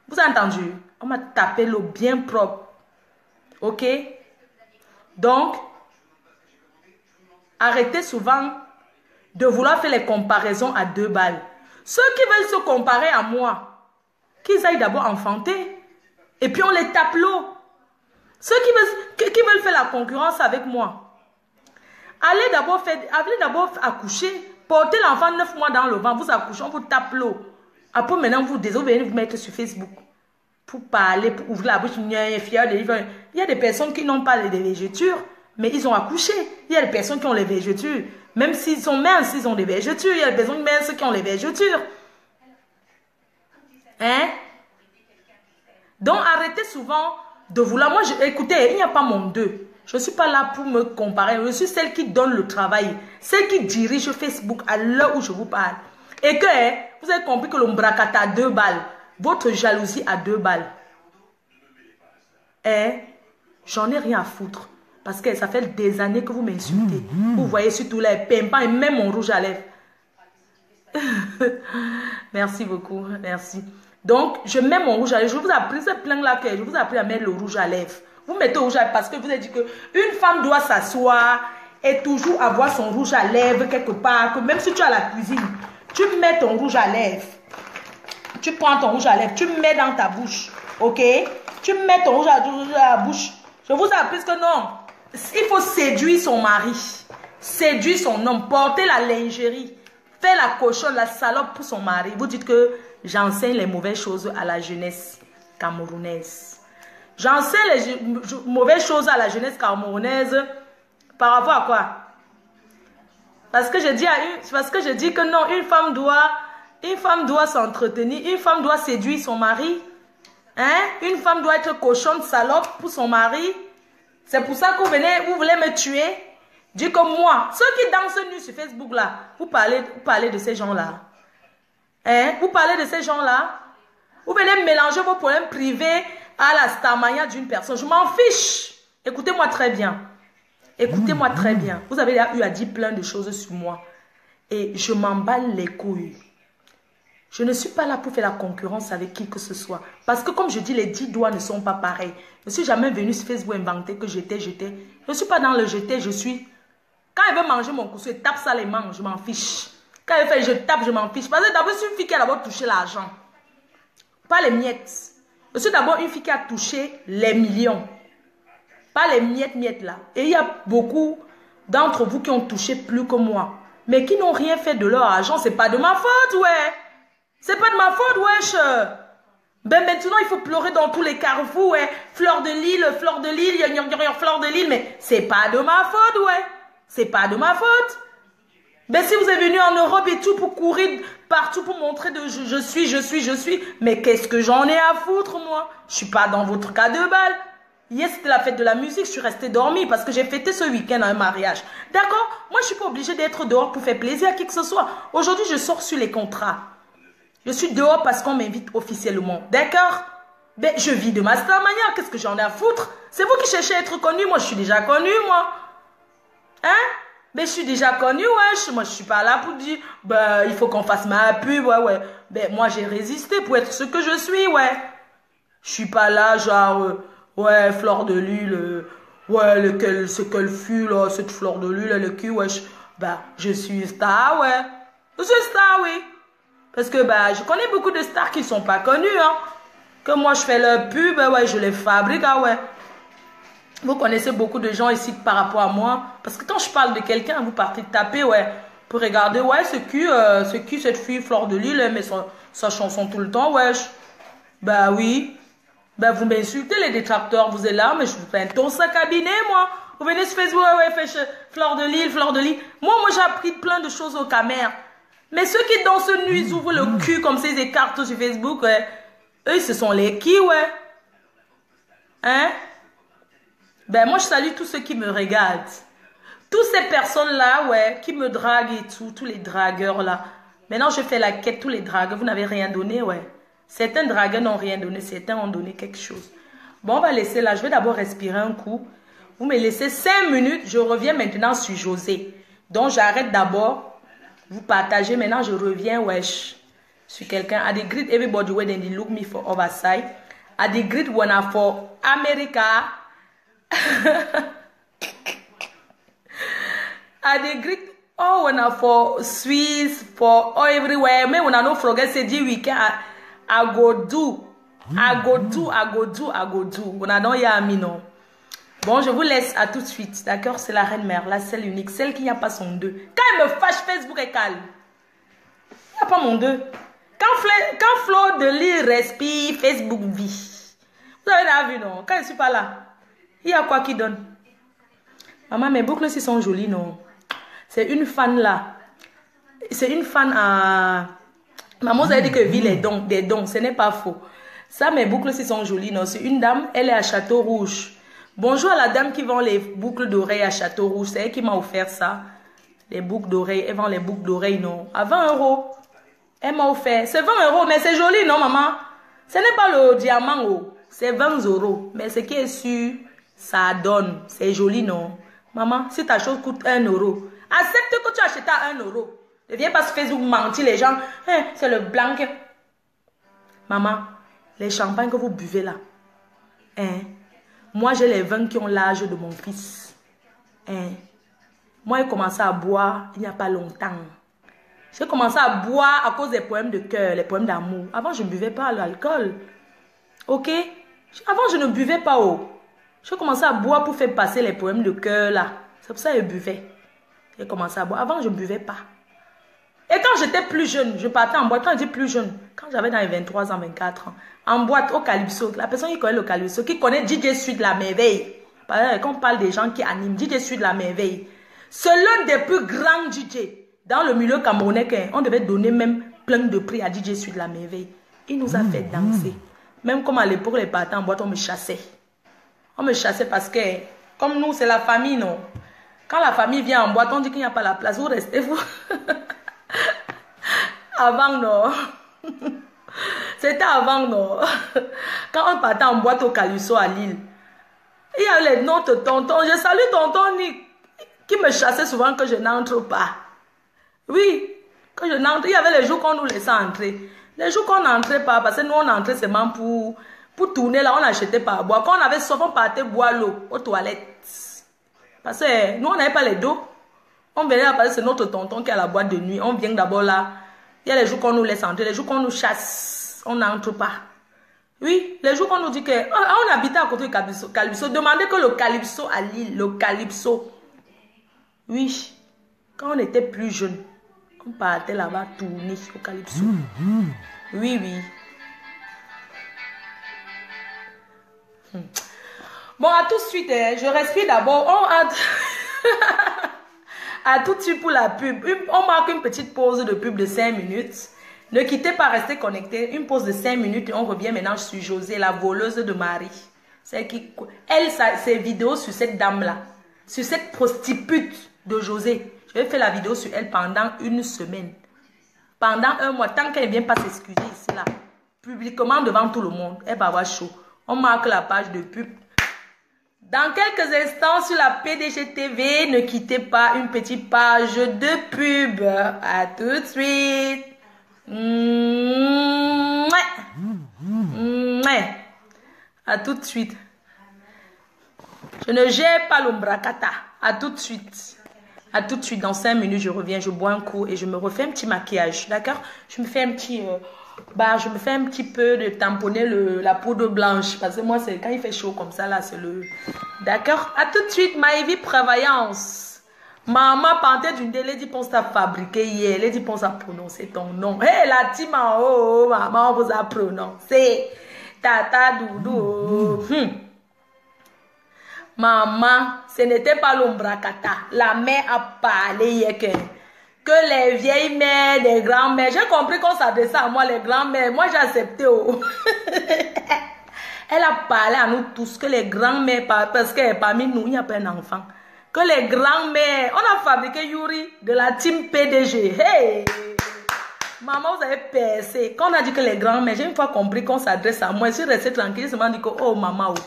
Vous avez entendu? On m'a tapé l'eau bien propre. Ok? Donc, arrêtez souvent de vouloir faire les comparaisons à 2 balles. Ceux qui veulent se comparer à moi, qu'ils aillent d'abord enfanter. Et puis on les tape l'eau. Ceux qui veulent faire la concurrence avec moi, allez d'abord accoucher. Portez l'enfant 9 mois dans le ventre, vous accouchez, on vous tape l'eau. Après maintenant, vous venez vous mettre sur Facebook. Pour parler, pour ouvrir la bouche, il y a des personnes qui n'ont pas les vergetures. Mais ils ont accouché. Il y a des personnes qui ont les vergetures. Même s'ils sont minces, ils ont des vergetures. Il y a des personnes minces qui ont les vergetures. Hein? Donc, arrêtez souvent de vouloir... Moi, écoutez, il n'y a pas mon deux. Je ne suis pas là pour me comparer. Je suis celle qui donne le travail. Celle qui dirige Facebook à l'heure où je vous parle. Et que, vous avez compris que l'ombracata a 2 balles. Votre jalousie a 2 balles. J'en ai rien à foutre. Parce que ça fait des années que vous m'insultez. Vous voyez surtout les pimpants et même mon rouge à lèvres. Merci beaucoup. Merci. Donc, je mets mon rouge à lèvres. Je vous ai appris, c'est plein là que je vous ai appris à mettre le rouge à lèvres. Vous mettez le rouge à lèvres parce que vous avez dit qu'une femme doit s'asseoir et toujours avoir son rouge à lèvres quelque part. Que même si tu es à la cuisine, tu mets ton rouge à lèvres. Tu prends ton rouge à lèvres, tu mets dans ta bouche. Ok? Tu mets ton rouge à la bouche. Je vous ai appris que non. Il faut séduire son mari, séduire son homme, porter la lingerie, faire la cochonne, la salope pour son mari. Vous dites que j'enseigne les mauvaises choses à la jeunesse camerounaise. J'enseigne les mauvaises choses à la jeunesse camerounaise par rapport à quoi? Parce que je dis que non, une femme doit s'entretenir, une femme doit séduire son mari. Hein? Une femme doit être cochonne, salope pour son mari. C'est pour ça que vous voulez me tuer. Dites comme moi, ceux qui dansent nus sur Facebook là, vous parlez de ces gens-là. Hein? Vous parlez de ces gens-là. Vous venez mélanger vos problèmes privés à la starmania d'une personne. Je m'en fiche. Écoutez-moi très bien. Écoutez-moi très bien. Vous avez eu à dire plein de choses sur moi. Et je m'emballe les couilles. Je ne suis pas là pour faire la concurrence avec qui que ce soit. Parce que comme je dis, les 10 doigts ne sont pas pareils. Je ne suis jamais venue sur Facebook inventer que j'étais. Je ne suis pas dans le jeter, je suis. Quand elle veut manger mon couscous, elle tape ça les mange, je m'en fiche. Quand elle fait je tape, je m'en fiche. Parce que d'abord, je suis une fille qui a d'abord touché l'argent. Pas les miettes. Je suis d'abord une fille qui a touché les millions. Pas les miettes là. Et il y a beaucoup d'entre vous qui ont touché plus que moi. Mais qui n'ont rien fait de leur argent. C'est pas de ma faute, ouais. C'est pas de ma faute, wesh. Ben maintenant, il faut pleurer dans tous les carrefours, ouais. Fleur de Lille, fleur de Lille, fleur de Lille. Mais c'est pas de ma faute, ouais. C'est pas de ma faute. Ben si vous êtes venu en Europe et tout pour courir partout pour montrer de je suis. Mais qu'est-ce que j'en ai à foutre, moi? Je suis pas dans votre cas de balle. Hier, c'était la fête de la musique, je suis restée dormir parce que j'ai fêté ce week-end un mariage. D'accord? Moi, je suis pas obligée d'être dehors pour faire plaisir à qui que ce soit. Aujourd'hui, je sors sur les contrats. Je suis dehors parce qu'on m'invite officiellement. D'accord? Ben, je vis de ma star manière. Qu'est-ce que j'en ai à foutre? C'est vous qui cherchez à être connu. Moi, je suis déjà connu, moi. Hein? Ben, je suis déjà connu, ouais. Moi, je suis pas là pour dire, ben, il faut qu'on fasse ma pub, ouais. Ben, moi, j'ai résisté pour être ce que je suis, ouais. Je suis pas là, genre, ouais, fleur de Lille, ouais, ce qu'elle fut, là, cette fleur de Lille, le cul, ouais. Ben, je suis star, ouais. Je suis star, oui. Parce que bah, je connais beaucoup de stars qui ne sont pas connues. Hein. Que moi, je fais leur pub, ouais, je les fabrique. Ah, ouais. Vous connaissez beaucoup de gens ici par rapport à moi. Parce que quand je parle de quelqu'un, vous partez taper, ouais. Pour regarder, ouais, c'est qui cette fille, Fleur de Lille, mais sa chanson tout le temps, ouais. Bah oui. Bah vous m'insultez, les détracteurs, vous êtes là, mais je vous fais un tour sa cabinet, moi. Vous venez sur Facebook, ouais, fait Fleur de Lille, Fleur de Lille. Moi, j'ai appris plein de choses au Camer. Mais ceux qui dansent nuit, ils ouvrent le cul comme ces écarts sur Facebook, ouais. Eux, ce sont les qui, ouais. Hein? Ben, moi, je salue tous ceux qui me regardent. Toutes ces personnes-là, ouais, qui me draguent et tout, tous les dragueurs, là. Maintenant, je fais la quête, tous les dragueurs, vous n'avez rien donné, ouais. Certains dragueurs n'ont rien donné, certains ont donné quelque chose. Bon, on va laisser là, je vais d'abord respirer un coup. Vous me laissez 5 minutes, je reviens maintenant sur José. Donc, j'arrête d'abord. Vous partagez, maintenant je reviens, wesh. Je suis quelqu'un. I greet everybody when they look me for oversight. I greet when I for America. I greet all when I for Swiss, for all everywhere. Mais when I no forget, c'est 10 week-end, I go do. When I don't hear me, non. Bon, je vous laisse à tout de suite, d'accord? C'est la reine mère, la seule unique, celle qui n'y a pas son deux. Quand elle me fâche, Facebook est calme. Il n'y a pas mon deux. Quand Flo de Lille respire, Facebook vit. Vous avez déjà vu, non? Quand je ne suis pas là, il y a quoi qui donne? Maman, mes boucles aussi sont jolies, non? C'est une fan là. C'est une fan à... Maman, vous avez dit que vit des dons, ce n'est pas faux. Ça, mes boucles aussi sont jolies, non? C'est une dame, elle est à Château-Rouge. Bonjour à la dame qui vend les boucles d'oreilles à Château-Rouge. C'est elle qui m'a offert ça. Les boucles d'oreilles. Elle vend les boucles d'oreilles, non. À 20 €. Elle m'a offert. C'est 20 €, mais c'est joli, non, maman? Ce n'est pas le diamant, oh. C'est 20 €. Mais ce qui est sûr, ça donne. C'est joli, non? Maman, si ta chose coûte 1 €, accepte que tu achètes à 1 €. Ne viens pas sur Facebook mentir les gens. Hein, c'est le blanc. Maman, les champagnes que vous buvez là. Hein? Moi, j'ai les vins qui ont l'âge de mon fils. Hein? Moi, j'ai commencé à boire il n'y a pas longtemps. J'ai commencé à boire à cause des poèmes de cœur, les poèmes d'amour. Avant, je ne buvais pas l'alcool. Ok? Avant, je ne buvais pas. Oh. J'ai commencé à boire pour faire passer les poèmes de cœur là. C'est pour ça que je buvais. J'ai commencé à boire. Avant, je ne buvais pas. Et quand j'étais plus jeune, je partais en boîte. Quand j'étais plus jeune, quand j'avais dans les 23 ans, 24 ans, en boîte au Calypso, la personne qui connaît le Calypso, qui connaît DJ Sud la merveille. Quand on parle des gens qui animent, DJ Sud la merveille, c'est l'un des plus grands DJ. Dans le milieu camerounais, on devait donner même plein de prix à DJ Sud la merveille. Il nous a fait danser. Même comme à l'époque, les parties en boîte, on me chassait. On me chassait parce que, comme nous, c'est la famille, non? Quand la famille vient en boîte, on dit qu'il n'y a pas la place. Vous restez, vous. Avant, non. C'était avant, non. Quand on partait en boîte au Calypso à Lille, il y a les noms de tonton. Je salue tonton Nick, qui me chassait souvent que je n'entre pas. Oui, quand je n'entre, il y avait les jours qu'on nous laissait entrer. Les jours qu'on n'entrait pas, parce que nous on entrait seulement pour tourner là, on achetait pas à boire. Quand on avait soif, on partait boire l'eau aux toilettes. Parce que nous on n'avait pas les dos. On venait là parce que c'est notre tonton qui a la boîte de nuit. On vient d'abord là. Il y a les jours qu'on nous laisse entrer, les jours qu'on nous chasse, on n'entre pas. Oui, les jours qu'on nous dit que on habitait à côté du Calypso. Demandez que le Calypso à Lille, le Calypso. Oui, quand on était plus jeune, on partait là-bas tourner au Calypso. Oui, oui. Bon, à tout de suite, je respire d'abord. À tout de suite pour la pub. On marque une petite pause de pub de 5 minutes. Ne quittez pas, restez connectés. Une pause de 5 minutes et on revient maintenant sur José, la voleuse de Marie. Celle qui... ses vidéos sur cette dame-là, sur cette prostitute de José. Je vais faire la vidéo sur elle pendant une semaine. Pendant un mois, tant qu'elle ne vient pas s'excuser ici, là, publiquement devant tout le monde, elle va avoir chaud. On marque la page de pub. Dans quelques instants sur la PDG TV, ne quittez pas, une petite page de pub. À tout de suite. À tout de suite. Je ne gère pas l'ombracata. À tout de suite. À tout de suite. Dans 5 minutes, je reviens, je bois un coup et je me refais un petit maquillage. D'accord? Je me fais un petit... je me fais un petit peu de tamponner la poudre blanche. Parce que moi, c'est quand il fait chaud comme ça, là, c'est le... D'accord? À tout de suite, Maëvi Prévoyance. Maman partait d'une délai, dit pense à fabriquer hier. Elle dit pense à prononcer ton nom. Hé, hey, la team en haut, maman, on vous a prononcé. Tata Doudou. Maman, ce n'était pas l'ombracata. La mère a parlé hier que les vieilles mères, les grands-mères, j'ai compris qu'on s'adressait à moi, les grands-mères. Moi, j'ai accepté. Oh. Elle a parlé à nous tous que les grands-mères, parce que parmi nous, il n'y a pas un enfant. Que les grands-mères, on a fabriqué Yuri de la team PDG. Hey! Maman, vous avez percé. Quand on a dit que les grands-mères, j'ai une fois compris qu'on s'adresse à moi. Je suis restée tranquille, je me dis que, oh maman, oh,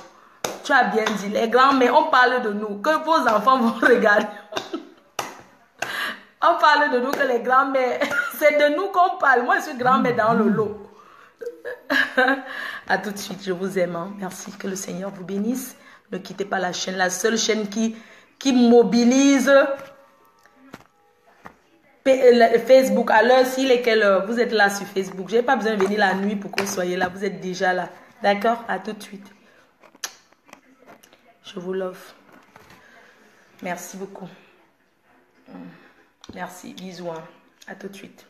tu as bien dit. Les grands-mères, on parle de nous. Que vos enfants vont regarder. On parle de nous que les grands-mères. C'est de nous qu'on parle. Moi, je suis grand-mère dans le lot. À tout de suite, je vous aime. Hein. Merci, que le Seigneur vous bénisse. Ne quittez pas la chaîne, la seule chaîne qui mobilise Facebook. À l'heure, s'il est quelle heure, vous êtes là sur Facebook. Je n'ai pas besoin de venir la nuit pour que vous soyez là. Vous êtes déjà là. D'accord? À tout de suite. Je vous love. Merci beaucoup. Merci. Bisous. Hein. À tout de suite.